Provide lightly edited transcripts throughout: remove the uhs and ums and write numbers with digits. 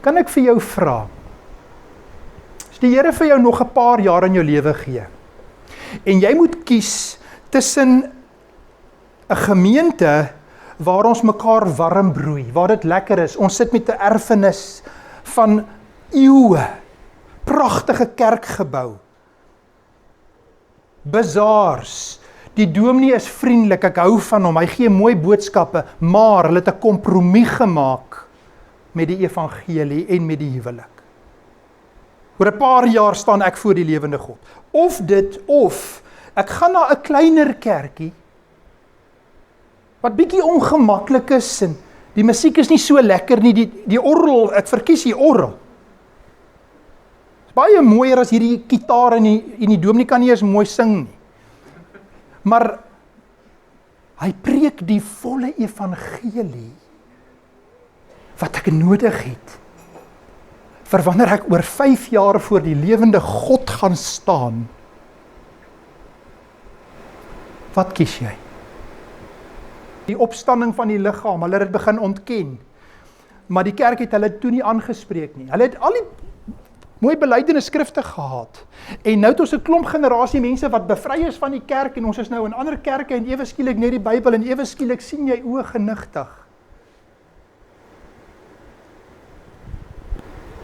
Kan ek vir jou vra, as die Here vir jou nog 'n paar jaar in jou lewe gee, en jy moet kies tussen 'n gemeente waar ons mekaar warm broei, waar dit lekker is, ons sit met 'n erfenis van eeue, pragtige kerkgebou, bazaars, die dominee is vriendelik, ek hou van hom, hy gee mooi boodskappe, maar hulle het 'n kompromie gemaak met die evangelie en met die huwelik. Oor 'n paar jaar staan ek voor die lewende God. Of dit, of ek gaan na 'n kleiner kerkie, wat bietjie ongemaklik is, en die musiek is nie so lekker nie, die orgel, ek verkies die orgel. Is baie mooier as hierdie gitaar en die dominee kan nie eens mooi sing nie. Maar hy preek die volle evangelie wat ek nodig het vir wanneer ek oor 5 jaar voor die lewende God gaan staan. Wat kies jy? Die opstanding van die liggaam, hulle het dit begin ontken, maar die kerk het hulle toe nie aangespreek nie. Hulle het al die mooi belydenis skrifte gehad, en nou het ons 'n klomp generasie mense wat bevry is van die kerk, en ons is nou in ander kerke, en ewe skielik net die Bybel, en ewe skielik sien jy oë genigtig.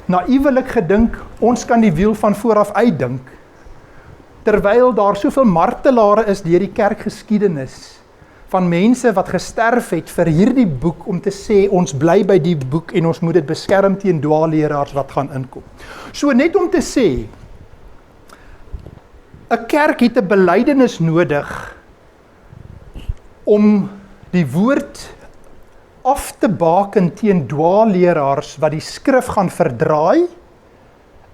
Naïewelik gedink, ons kan die wiel van vooraf uitdink, terwyl daar soveel martelare is deur die kerkgeskiedenis, van mense wat gesterf het vir hierdie boek, om te sê, ons bly by die boek, en ons moet dit beskerm teen dwaalleraars wat gaan inkom. So net om te sê, 'n kerk het 'n belydenis nodig, om die woord af te baken teen dwaalleraars, wat die skrif gaan verdraai,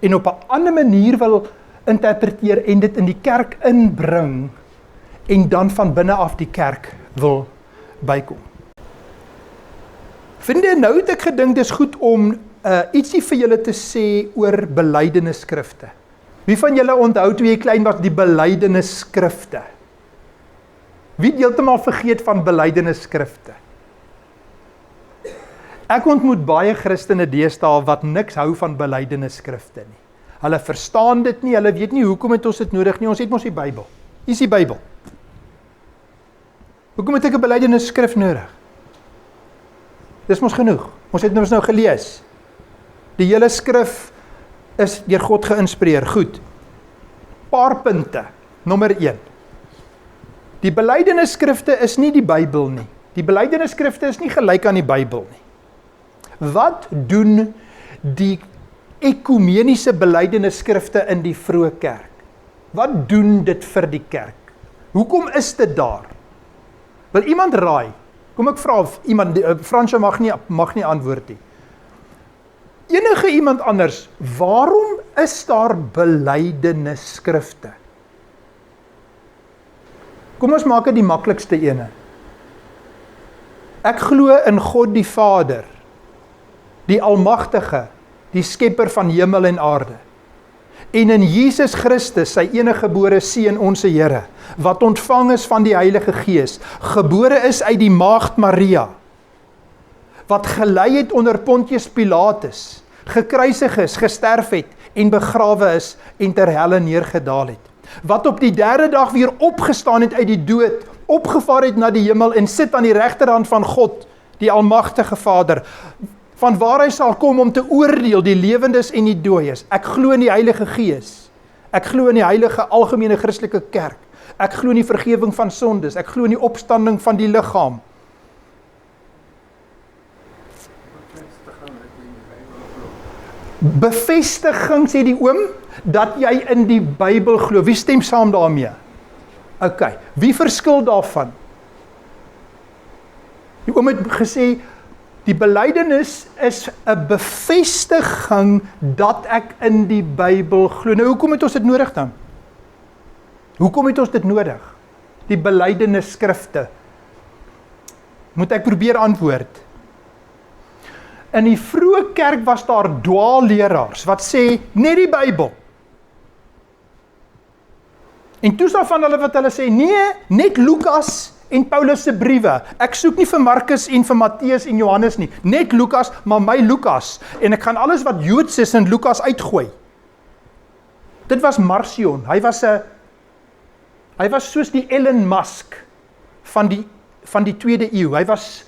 en op 'n ander manier wil interpreteer, en dit in die kerk inbring, en dan van binne af die kerk wil bykom. Vriende, nou het ek gedink, dis goed om ietsie vir julle te sê oor belydenisskrifte. Wie van julle onthou toe jy klein was die belydenisskrifte? Wie het heeltemal vergeet van belydenisskrifte? Ek ontmoet baie Christene deesdae wat niks hou van belydenisskrifte nie. Hulle verstaan dit nie, hulle weet nie hoekom het ons dit nodig nie, ons het mos die Bybel. Hier is die Bybel. Hoekom het ek 'n belydenisskrif nodig? Dis mos genoeg. Ons het nou gelees. Die hele skrif is deur God geïnspireer. Goed. Paar punte. Nommer 1. Die belydenisskrifte is nie die Bybel nie. Die belydenisskrifte is nie gelyk aan die Bybel nie. Wat doen die ekumeniese belydenisskrifte in die vroeë kerk? Wat doen dit vir die kerk? Hoekom is dit daar? Wil iemand raai? Kom ek vra of iemand, Fransje mag nie antwoord nie. Enige iemand anders, waarom is daar belydenisskrifte? Kom ons maak dit die maklikste ene. Ek glo in God die Vader, die Almagtige, die skepper van hemel en aarde. En in Jesus Christus, sy eniggebore Seun, ons Here, wat ontvang is van die Heilige Gees, gebore is uit die maagd Maria, wat gelei het onder Pontius Pilatus, gekruisig is, gesterf het en begrawe is en ter helle neergedaal het, wat op die 3de dag weer opgestaan het uit die dood, opgevaar het na die hemel en sit aan die regterhand van God, die Almagtige Vader, van waar hy sal kom om te oordeel die lewendes en die dooies. Ek glo in die Heilige Gees. Ek glo in die heilige algemene Christelike kerk. Ek glo in die vergewing van sondes. Ek glo in die opstanding van die liggaam. Bevestiging, sê die oom, dat jy in die Bybel glo. Wie stem saam daarmee? OK. Wie verskil daarvan? Die oom het gesê, die belydenis is 'n bevestiging dat ek in die Bybel glo. Nou, hoekom het ons dit nodig dan? Hoekom het ons dit nodig? Die belydenisskrifte. Moet ek probeer antwoord? In die vroeë kerk was daar dwaalleraars wat sê, net die Bybel. En toe is daar van hulle wat hulle sê, nee, net Lukas en Paulus se briewe. Ek soek nie vir Markus en vir Matteus en Johannes nie, net Lukas, maar my Lukas. En ek gaan alles wat Joods is in Lukas uitgooi. Dit was Marcion. Hy was soos die Elon Musk van die tweede eeu. Hy was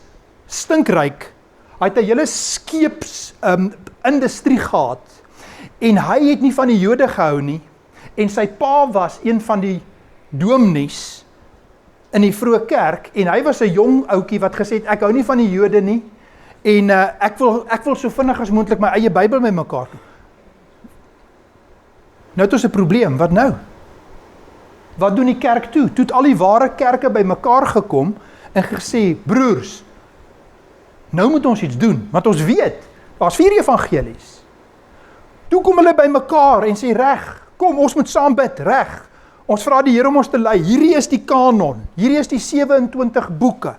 stinkryk. Hy het 'n hele skeeps industrie gehad. En hy het nie van die Jode gehou nie. En sy pa was een van die dominees in die vroeë kerk. En hy was 'n jong ouetjie wat gesê het, ek hou nie van die Jode nie. En ek wil so vinnig as moontlik my eie Bybel met mekaar doen. Nou het ons 'n probleem, wat nou? Wat doen die kerk toe? Toe het al die ware kerke by mekaar gekom en gesê, broers, nou moet ons iets doen, want ons weet, daar's 4 evangelies. Toe kom hulle by mekaar en sê, reg, kom, ons moet saam bid, reg. Ons vra die Here om ons te lei. Hierdie is die kanon, hierdie is die 27 boeke.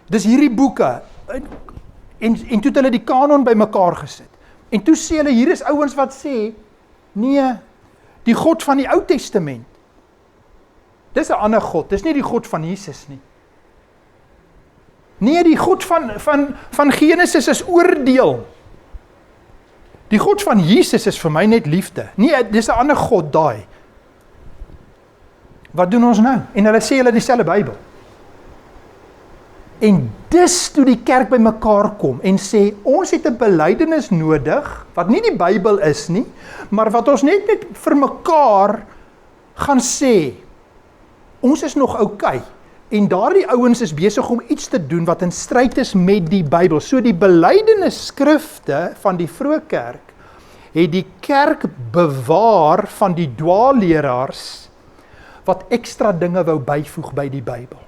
Dis hierdie boeke. En toe het hulle die kanon by mekaar gesit. En toe sê hulle, hier is ouens wat sê, nee, die God van die Ou Testament, dis 'n ander God, dis nie die God van Jesus nie. Nee, die God van Genesis is oordeel. Die God van Jesus is vir my net liefde. Nee, dis 'n ander God daai. Wat doen ons nou? En hulle sê hulle dieselfde Bybel. En dis toe die kerk by mekaar kom en sê, ons het 'n belydenis nodig, wat nie die Bybel is nie, maar wat ons net vir mekaar gaan sê, ons is nog oukei. En daardie ouens is besig om iets te doen wat in stryd is met die Bybel. So die belydenisskrifte van die vroeë kerk, het die kerk bewaar van die dwaalleraars, wat ekstra dinge wou byvoeg by die Bybel.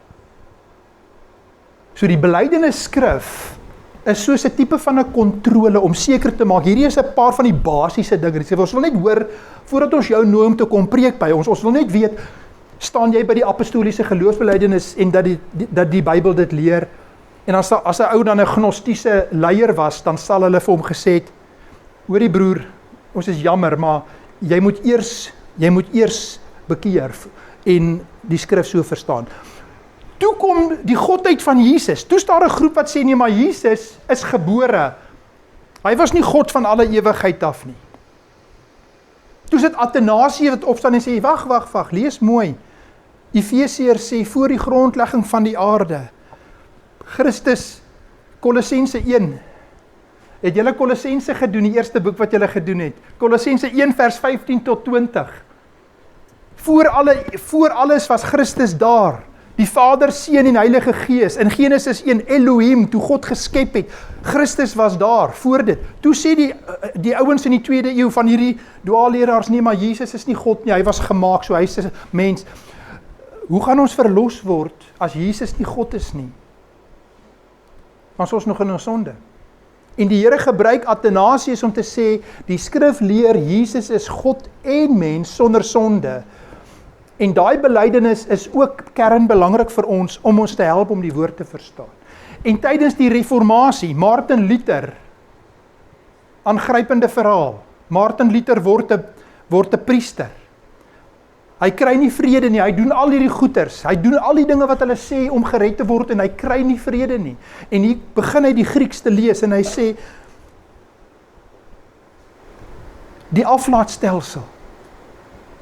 So die belydenisskrif is soos 'n tipe van 'n kontrole om seker te maak, hierdie is 'n paar van die basiese dinge. Ons wil net hoor, voordat ons jou nooi om te kom preek by ons wil net weet, staan jy by die apostoliese geloofsbelydenis en dat die Bybel dit leer? En as 'n ou dan 'n gnostiese leier was, dan sal hulle vir hom gesê het, hoorie broer, ons is jammer, maar jy moet eers bekeer en die skrif so verstaan. Toe kom die godheid van Jesus. Toe staan 'n groep wat sê, nee, maar Jesus is gebore. Hy was nie God van alle ewigheid af nie. Toe sit Athanasius wat opstaan en sê, wag, lees mooi. Efesiërs sê, voor die grondlegging van die aarde, Christus, Kolossense 1, het julle Kolossense gedoen, die eerste boek wat julle gedoen het, Kolossense 1 vers 15 tot 20, voor alles was Christus daar, die Vader, Seun en Heilige Gees, in Genesis 1, Elohim, toe God geskep het, Christus was daar, voor dit. Toe sê die ouens in die tweede eeu van hierdie dwaalleraars, nee, maar Jesus is nie God nie, hy was gemaak, so hy is 'n mens. Hoe gaan ons verlos word, as Jesus nie God is nie? Want ons nog in ons sonde. En die Here gebruik Athanasius om te sê, die skrif leer, Jesus is God en mens sonder sonde. En daai belydenis is ook kernbelangrik vir ons, om ons te help om die woord te verstaan. En tydens die reformatie, Martin Luther, aangrypende verhaal, Martin Luther word 'n priester. Hy kry nie vrede nie, hy doen al hierdie goeters, hy doen al die dinge wat hulle sê om gered te word, en hy kry nie vrede nie. En hier begin hy die Grieks te lees, en hy sê, die aflaatstelsel,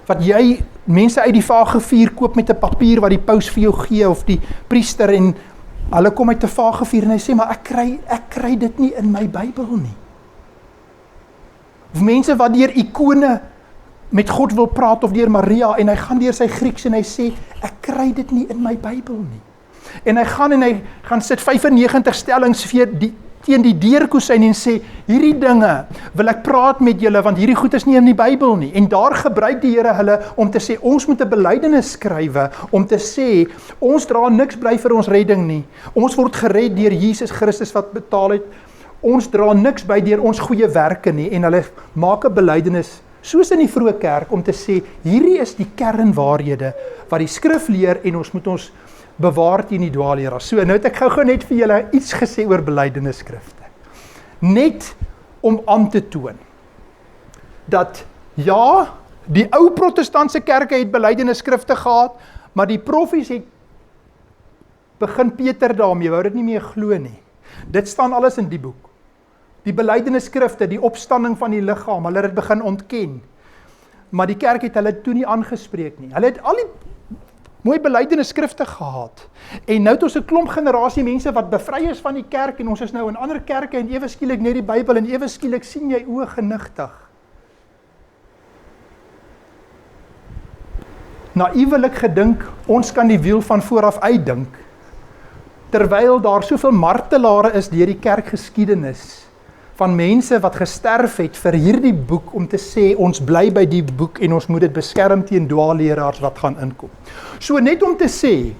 wat jy mense uit die vagevuur koop met 'n papier wat die paus vir jou gee, of die priester, en hulle kom uit 'n vagevuur, en hy sê, maar ek kry dit nie in my Bybel nie. Of mense wat deur ikone met God wil praat, of deur Maria, en hy gaan deur sy Grieks, en hy sê, ek kry dit nie in my Bybel nie. En hy gaan sit 95 stellings teen die deurkosyn en sê, hierdie dinge wil ek praat met julle, want hierdie goed is nie in die Bybel nie. En daar gebruik die Here hulle om te sê, ons moet 'n belydenis skrywe, om te sê, ons dra niks by vir ons redding nie. Ons word gered deur Jesus Christus wat betaal het. Ons dra niks by deur ons goeie werke nie. En hulle maak 'n belydenis, soos in die vroeë kerk, om te sê, hierdie is die kernwaarhede wat die skrif leer, en ons moet ons bewaar teen die dwaalleraars. So, nou het ek gou net vir julle iets gesê oor belydenisskrifte. Net om aan te toon, dat ja, die ou protestantse kerke het belydenisskrifte gehad, maar die profees het begin Peter daarmee, wou dit nie meer glo nie. Dit staan alles in die boek. Die belydenisskrifte, die opstanding van die liggaam, hulle het dit begin ontken. Maar die kerk het hulle toe nie aangespreek nie. Hulle het al die mooi belydenisskrifte gehad. En nou het ons 'n klomp generasie mense wat bevry is van die kerk en ons is nou in ander kerke en ewe skielik net die Bybel en ewe skielik sien jy oë genigtig. Naïewelik gedink, ons kan die wiel van vooraf uitdink, terwyl daar soveel martelare is deur die kerkgeskiedenis, van mense wat gesterf het vir hierdie boek, om te sê, ons bly by die boek en ons moet dit beskerm teen dwaalleraars wat gaan inkom. So net om te sê,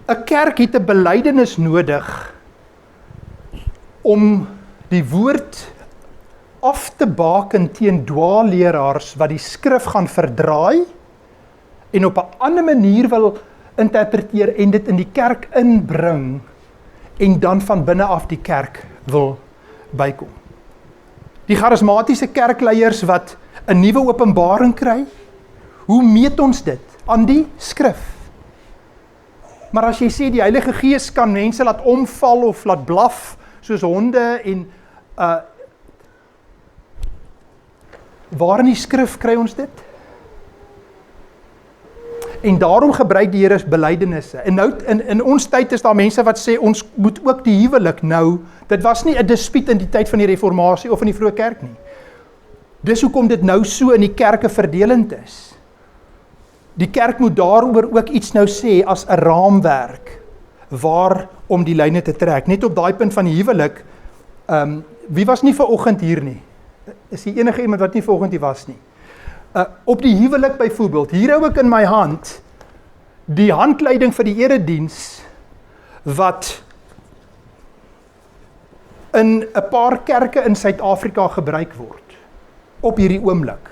'n kerk het 'n belydenis nodig, om die woord af te baken teen dwaalleraars wat die skrif gaan verdraai en op 'n ander manier wil interpreteer en dit in die kerk inbring en dan van binne af die kerk wil bykom. Die charismatiese kerkleiers wat 'n nuwe openbaring kry, hoe meet ons dit? Aan die skrif. Maar as jy sê die Heilige Gees kan mense laat omval of laat blaf soos honde en waar in die skrif kry ons dit? En daarom gebruik die Here belydenisse. En nou in ons tyd is daar mense wat sê ons moet ook die huwelik nou. Dit was nie 'n dispuut in die tyd van die Reformatie of in die vroeë kerk nie. Dis hoekom dit nou so in die kerke verdelend is. Die kerk moet daaroor ook iets nou sê as 'n raamwerk waar om die lyne te trek. Net op daai punt van die huwelik, wie was nie vanoggend hier nie? Is die enige iemand wat nie vanoggend hier was nie? Op die huwelik byvoorbeeld, hier hou ek in my hand die handleiding vir die erediens wat in 'n paar kerke in Suid-Afrika gebruik word op hierdie oomblik.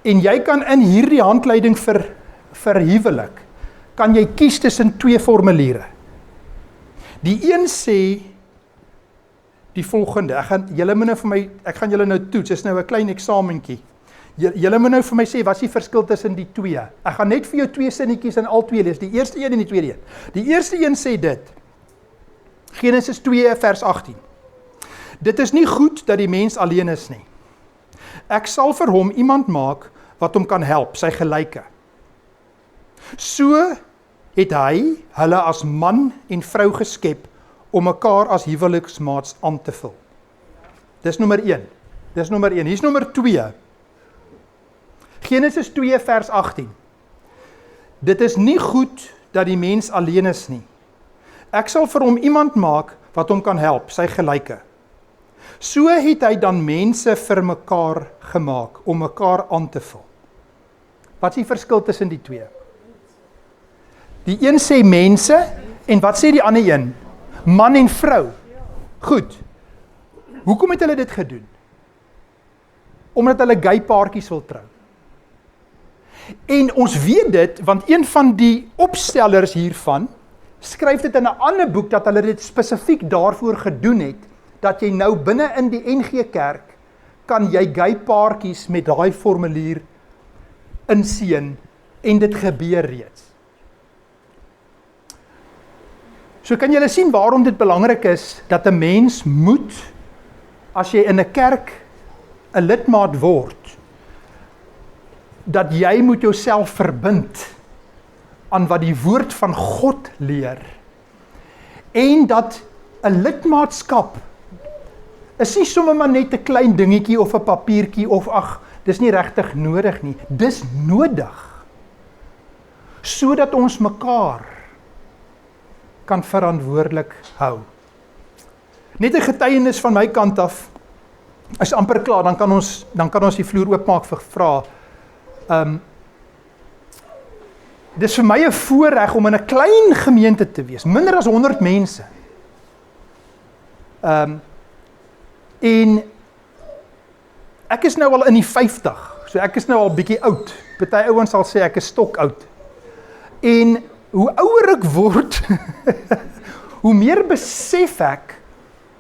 En jy kan in hierdie handleiding vir huwelik kan jy kies tussen 2 formuliere. Die een sê die volgende, ek gaan julle nou toets, is nou 'n klein eksamentjie. Julle moet nou vir my sê, wat is die verskil tussen die 2? Ek gaan net vir jou 2 sinnetjies in al 2 lees, die eerste een en die tweede een. Die eerste een sê dit, Genesis 2 vers 18. Dit is nie goed dat die mens alleen is nie. Ek sal vir hom iemand maak wat hom kan help, sy gelyke. So het hy hulle as man en vrou geskep om mekaar as huweliksmaats aan te vul. Dis nommer 1. Hier's nommer 2. Genesis 2 vers 18. Dit is nie goed dat die mens alleen is nie. Ek sal vir hom iemand maak wat hom kan help, sy gelyke. So het hy dan mense vir mekaar gemaak om mekaar aan te vul. Wat is die verskil tussen die 2? Die een sê mense en wat sê die ander een? Man en vrou. Goed. Hoekom het hulle dit gedoen? Omdat hulle gay paartjies wil trou. En ons weet dit, want een van die opstellers hiervan skryf dit in 'n ander boek dat hulle dit spesifiek daarvoor gedoen het, dat jy nou binne in die NG Kerk kan jy gay paartjies met daai formulier inseën en dit gebeur reeds. So kan julle sien waarom dit belangrik is dat 'n mens moet, as jy in 'n kerk 'n lidmaat word, dat jy moet jouself verbind aan wat die woord van God leer. En dat 'n lidmaatskap is nie sommer maar net 'n klein dingetjie of 'n papiertjie of ag, dis nie regtig nodig nie. Dis nodig sodat ons mekaar kan verantwoordelik hou. Net 'n getuienis van my kant af is amper klaar, dan kan ons die vloer oopmaak vir vrae. Dis vir my 'n voorreg om in 'n klein gemeente te wees, minder as 100 mense. En ek is nou al in die 50, so ek is nou al bietjie oud. Party ouens sal sê ek is stok oud. En hoe ouer ek word, hoe meer besef ek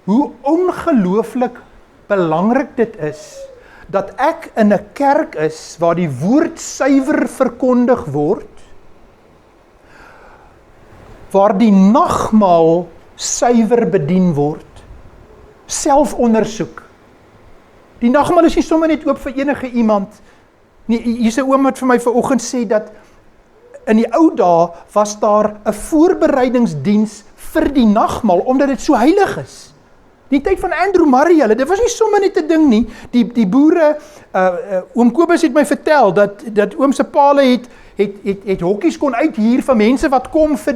hoe ongelooflik belangrik dit is dat ek in 'n kerk is waar die woord suiwer verkondig word, waar die nagmaal suiwer bedien word. Selfondersoek. Die nagmaal is nie sommer net oop vir enige iemand. Nee, hier's 'n oom wat vir my vanoggend sê dat in die ou dae was daar 'n voorbereidingsdiens vir die nagmaal, omdat dit so heilig is. Die tyd van Andrew Murray, dit was nie sommer net 'n ding nie. Die boere, oom Kobus het my vertel, dat oom se paale het hokkies kon uithuur vir mense wat kom vir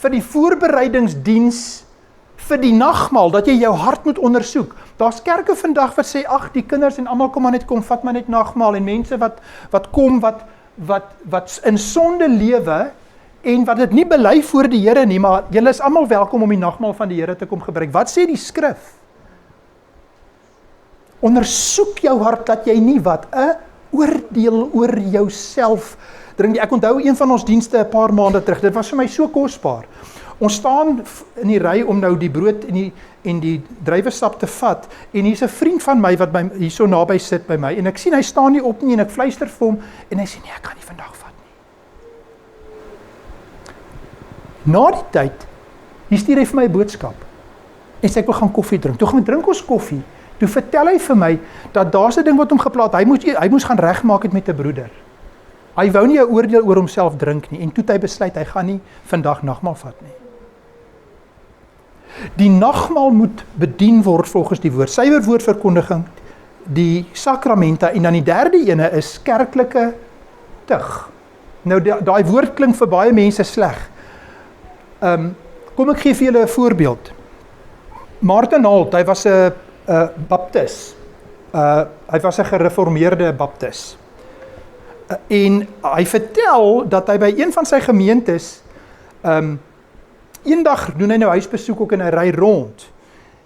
die voorbereidingsdiens vir die nagmaal, dat jy jou hart moet ondersoek. Daar's kerke vandag wat sê, ag, die kinders en almal kom vat maar net nagmaal, en mense wat kom, wat in sonde lewe, en wat dit nie bely voor die Here nie, maar julle is almal welkom om die nagmaal van die Here te kom gebruik. Wat sê die skrif? Ondersoek jou hart, dat jy nie wat 'n oordeel oor jouself drink. Ek onthou een van ons dienste 'n paar maande terug, dit was vir my so kosbaar. Ons staan in die ry om nou die brood en die druiwesap te vat, en hier's 'n vriend van my wat hier so naby sit by my, en ek sien hy staan nie op nie, en ek fluister vir hom, en hy sê, nee, ek kan nie vandag vat nie. Na die tyd, hier stuur hy vir my 'n boodskap, en sê ek wil gaan koffie drink. Toe gaan drink ons koffie, toe vertel hy vir my, dat daar's 'n ding wat hom geplaat, hy moes gaan regmaak het met 'n broeder. Hy wou nie 'n oordeel oor homself drink nie, en toe het hy besluit, hy gaan nie vandag nagmaal vat nie. Die nagmaal moet bedien word volgens die woord, suiwer woordverkondiging, die sakramenta, en dan die derde ene is kerklike tug. Nou daai woord klink vir baie mense sleg. Kom ek gee vir julle 'n voorbeeld. Martin Holt, hy was 'n baptis. Hy was 'n gereformeerde baptis. En hy vertel dat hy by een van sy gemeentes, eendag doen hy nou huisbesoek ook, en hy ry rond.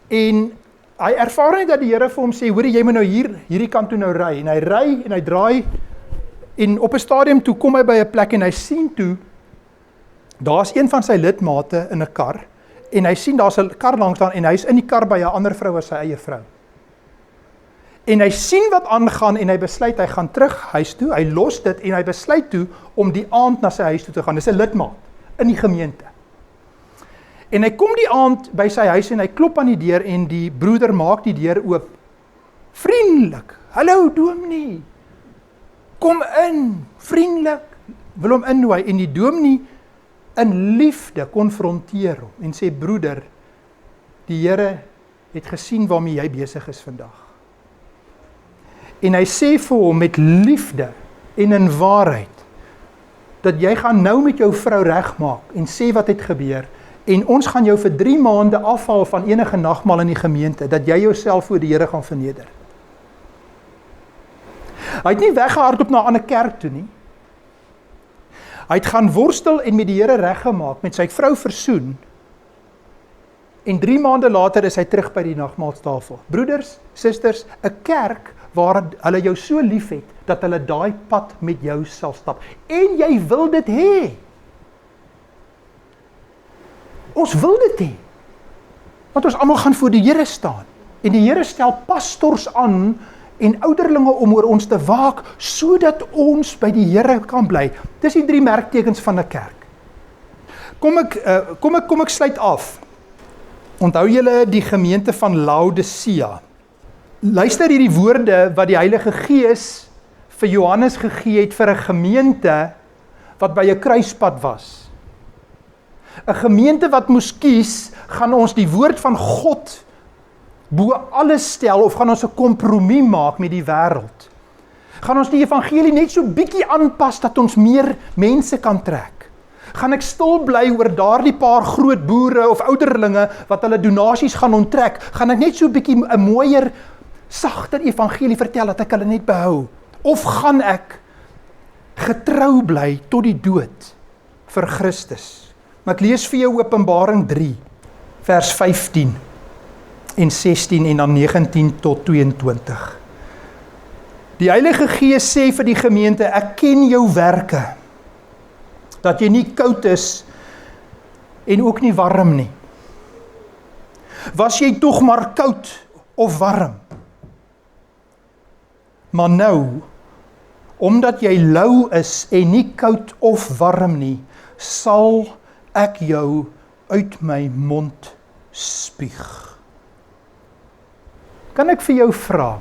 En hy ervaar net dat die Here vir hom sê, hoor jy moet nou hierdie kant toe nou ry. En hy ry en hy draai, en op 'n stadium toe kom hy by 'n plek, en hy sien toe, daar's een van sy lidmate in 'n kar, en hy sien daar's 'n kar langs staan, en hy's in die kar by 'n ander vrou as sy eie vrou. En hy sien wat aangaan, en hy besluit, hy gaan terug huis toe, hy los dit, en hy besluit toe, om die aand na sy huis toe te gaan. Dis 'n lidmaat in die gemeente. En hy kom die aand by sy huis, en hy klop aan die deur, en die broeder maak die deur oop. Vriendelik, hallo dominee, kom in, vriendelik, wil hom innooi, en die dominee in liefde konfronteer hom, en sê, broeder, die Here het gesien waarmee jy besig is vandag. En hy sê vir hom met liefde en in waarheid, dat jy gaan nou met jou vrou regmaak, en sê wat het gebeur, en ons gaan jou vir 3 maande afhaal van enige nagmaal in die gemeente, dat jy jouself voor die Here gaan verneder. Hy het nie weggehardloop na 'n ander kerk toe nie. Hy het gaan worstel en met die Here reggemaak, met sy vrou versoen, en 3 maande later is hy terug by die nagmaalstafel. Broeders, susters, 'n kerk waar hulle jou so lief het, dat hulle daai pad met jou sal stap. En jy wil dit hê. Ons wil dit hê. Want ons almal gaan voor die Here staan. En die Here stel pastors aan en ouderlinge om oor ons te waak, sodat ons by die Here kan bly. Dis die 3 merktekens van 'n kerk. Kom ek sluit af. Onthou julle die gemeente van Laodicea. Luister hierdie woorde wat die Heilige Gees vir Johannes gegee het vir 'n gemeente wat by 'n kruispad was. 'n Gemeente wat moes kies, gaan ons die woord van God bo alles stel, of gaan ons 'n kompromie maak met die wêreld? Gaan ons die evangelie net so bietjie aanpas, dat ons meer mense kan trek? Gaan ek stil bly oor daardie paar groot boere of ouderlinge, wat hulle donasies gaan onttrek? Gaan ek net so bietjie 'n mooier, sagter evangelie vertel, dat ek hulle net behou? Of gaan ek getrou bly tot die dood vir Christus? Maar ek lees vir jou Openbaring 3, vers 15 en 16 en dan 19 tot 22. Die Heilige Gees sê vir die gemeente, ek ken jou werke, dat jy nie koud is en ook nie warm nie. Was jy tog maar koud of warm? Maar nou, omdat jy lou is en nie koud of warm nie, sal ek jou uit my mond spuug. Kan ek vir jou vra,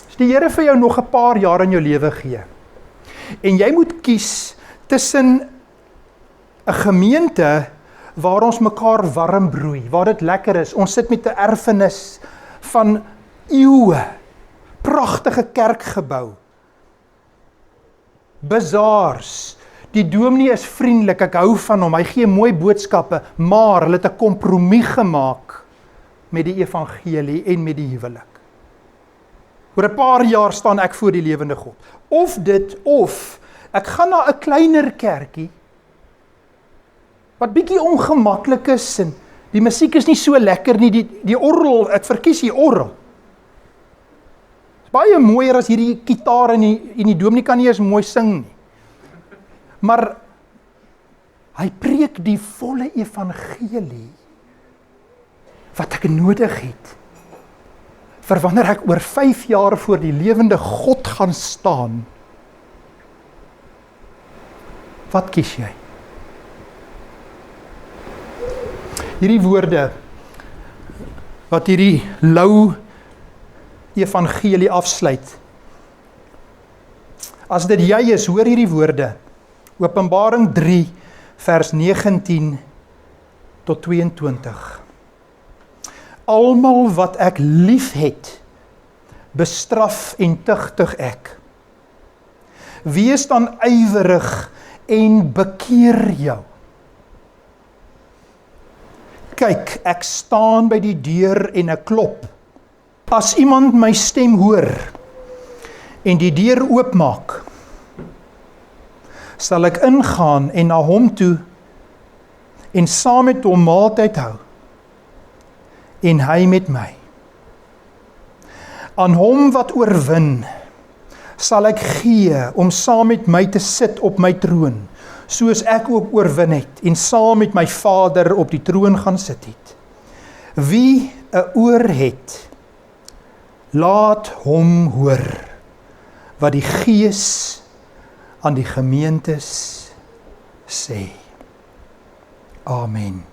as die Here vir jou nog 'n paar jaar in jou lewe gee, en jy moet kies tussen 'n gemeente waar ons mekaar warm broei, waar dit lekker is, ons sit met 'n erfenis van eeue, pragtige kerkgebou, bazaars, die dominee is vriendelik, ek hou van hom, hy gee mooi boodskappe, maar hulle het 'n kompromie gemaak met die evangelie en met die huwelik. Oor 'n paar jaar staan ek voor die lewende God. Of dit, of ek gaan na 'n kleiner kerkie, wat bietjie ongemaklik is, en die musiek is nie so lekker nie, die orgel, ek verkies die orgel. Baie mooier as hierdie gitaar en die dominee kan nie eens mooi sing nie. Maar hy preek die volle evangelie wat ek nodig het vir wanneer ek oor 5 jaar voor die lewende God gaan staan. Wat kies jy? Hierdie woorde wat hierdie lou evangelie afsluit. As dit jy is, hoor hierdie woorde. Openbaring 3 vers 19 tot 22. Almal wat ek lief het, bestraf en tugtig ek. Wees dan ywerig en bekeer jou. Kyk, ek staan by die deur en ek klop. As iemand my stem hoor en die deur oopmaak, sal ek ingaan en na hom toe en saam met hom maaltyd hou en hy met my. Aan hom wat oorwin, sal ek gee om saam met my te sit op my troon, soos ek ook oorwin het en saam met my Vader op die troon gaan sit het. Wie 'n oor het, laat hom hoor wat die Gees aan die gemeentes sê. Amen.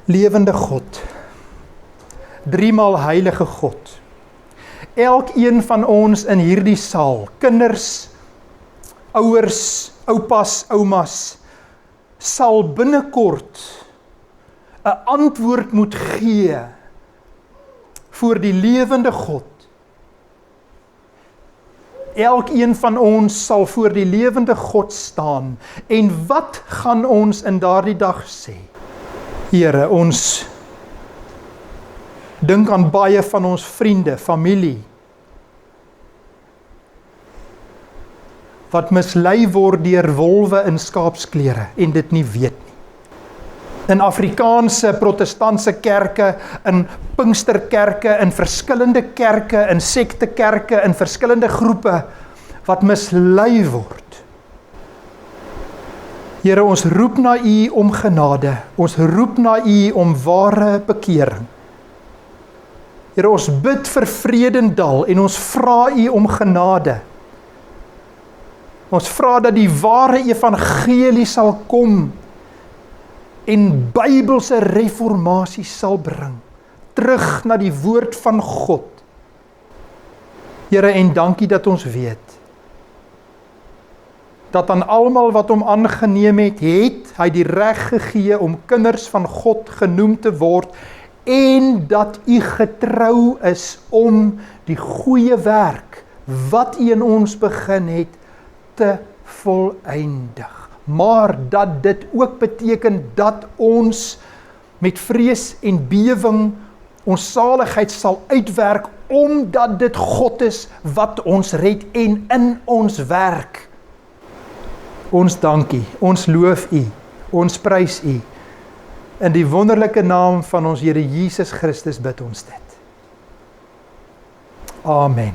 Lewende God, driemaal heilige God, elkeen van ons in hierdie saal, kinders, ouers, oupas, oumas, sal binnekort 'n antwoord moet gee voor die lewende God. Elkeen van ons sal voor die lewende God staan. En wat gaan ons in daardie dag sê? Here, ons dink aan baie van ons vriende, familie, wat mislei word deur wolwe in skaapsklere en dit nie weet nie. In Afrikaanse protestantse kerke, in Pinksterkerke, in verskillende kerke, in sektekerke, in verskillende groepe wat mislei word. Here, ons roep na U om genade. Ons roep na U om ware bekering. Here, ons bid vir Vredendal en ons vra U om genade. Ons vra dat die ware evangelie sal kom en Bybelse reformatie sal bring, terug na die woord van God. Here, en dankie dat ons weet, dat aan almal wat hom aangeneem het, het hy die reg gegee om kinders van God genoem te word, en dat U getrou is om die goeie werk, wat U in ons begin het, te volëindig. Maar dat dit ook beteken dat ons met vrees en bewing ons saligheid sal uitwerk, omdat dit God is wat ons red en in ons werk. Ons dankie, ons loof U, ons prys U. In die wonderlike naam van ons Here Jesus Christus bid ons dit. Amen.